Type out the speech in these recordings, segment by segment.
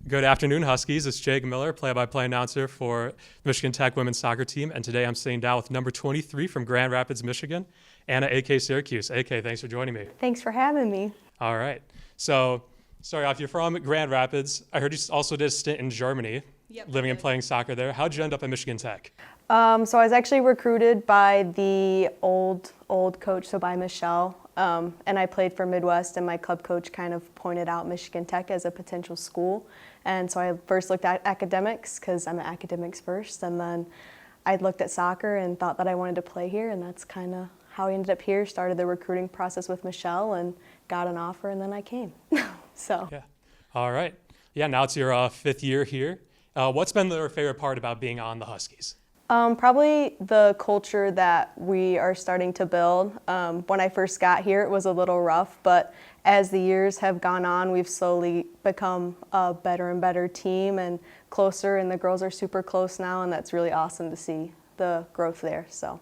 Good afternoon, Huskies. It's Jake Miller, play-by-play announcer for the Michigan Tech women's soccer team, and today I'm sitting down with number 23 from Grand Rapids, Michigan, Anna A.K. Syracuse. A.K., thanks for joining me. Thanks for having me. All right. So, start off, you're from Grand Rapids. I heard you also did a stint in Germany, living and playing soccer there. How'd you end up at Michigan Tech? So I was actually recruited by the old coach, so by Michelle, and I played for Midwest, and my club coach kind of pointed out Michigan Tech as a potential school. And so I first looked at academics because I'm at academics first, and then I looked at soccer and thought that I wanted to play here, and that's kind of how I ended up here. Started the recruiting process with Michelle and got an offer, and then I came. So. Yeah. All right. Yeah, now it's your fifth year here. What's been your favorite part about being on the Huskies? Probably the culture that we are starting to build. When I first got here, it was a little rough, but as the years have gone on, we've slowly become a better and better team and closer, and the girls are super close now, and that's really awesome to see the growth there. So.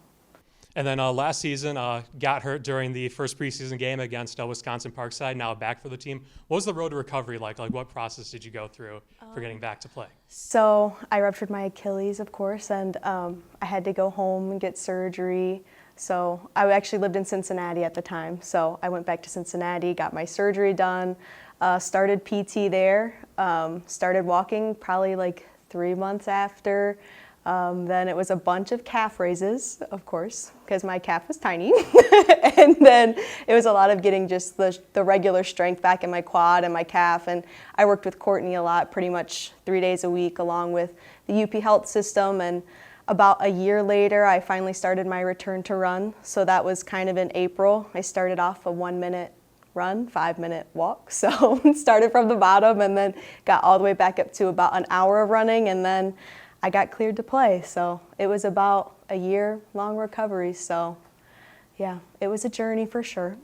And then last season, got hurt during the first preseason game against Wisconsin Parkside, now back for the team. What was the road to recovery like? Like, what process did you go through for getting back to play? So I ruptured my Achilles, of course, and I had to go home and get surgery. So I actually lived in Cincinnati at the time. So I went back to Cincinnati, got my surgery done, started PT there, started walking probably like 3 months after. Then it was a bunch of calf raises, of course, because my calf was tiny. And then it was a lot of getting just the regular strength back in my quad and my calf. And I worked with Courtney a lot, pretty much 3 days a week, along with the UP Health System. And about a year later, I finally started my return to run. So that was kind of in April. I started off a 1-minute run, 5-minute walk. So started from the bottom and then got all the way back up to about an hour of running, and then I got cleared to play. So it was about a year-long recovery. So yeah, it was a journey for sure.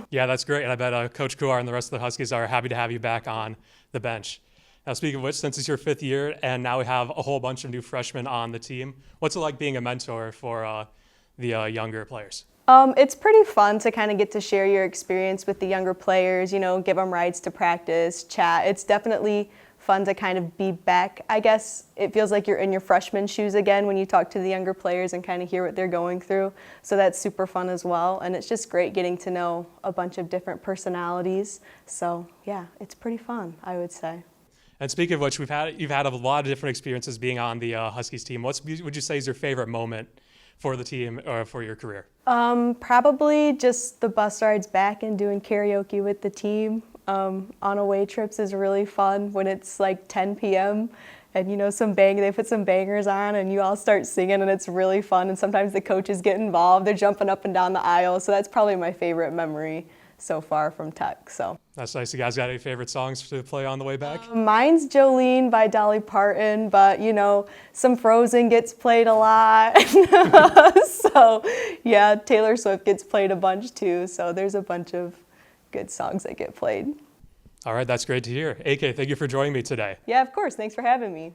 Yeah, that's great. And I bet Coach Kuar and the rest of the Huskies are happy to have you back on the bench. Now, speaking of which, since it's your fifth year and now we have a whole bunch of new freshmen on the team, what's it like being a mentor for the younger players? It's pretty fun to kind of get to share your experience with the younger players, you know, give them rides to practice, chat. It's definitely fun to kind of be back. I guess it feels like you're in your freshman shoes again when you talk to the younger players and kind of hear what they're going through. So that's super fun as well. And it's just great getting to know a bunch of different personalities. So yeah, it's pretty fun, I would say. And speaking of which, you've had a lot of different experiences being on the Huskies team. What would you say is your favorite moment for the team or for your career? Probably just the bus rides back and doing karaoke with the team. On away trips is really fun when it's like 10 p.m. and, you know, they put some bangers on and you all start singing, and it's really fun. And sometimes the coaches get involved. They're jumping up and down the aisle. So that's probably my favorite memory so far from Tech. So that's nice. You guys got any favorite songs to play on the way back? Mine's Jolene by Dolly Parton, but, you know, some Frozen gets played a lot. So yeah, Taylor Swift gets played a bunch too. So there's a bunch of good songs that get played. All right, that's great to hear. AK, thank you for joining me today. Yeah, of course. Thanks for having me.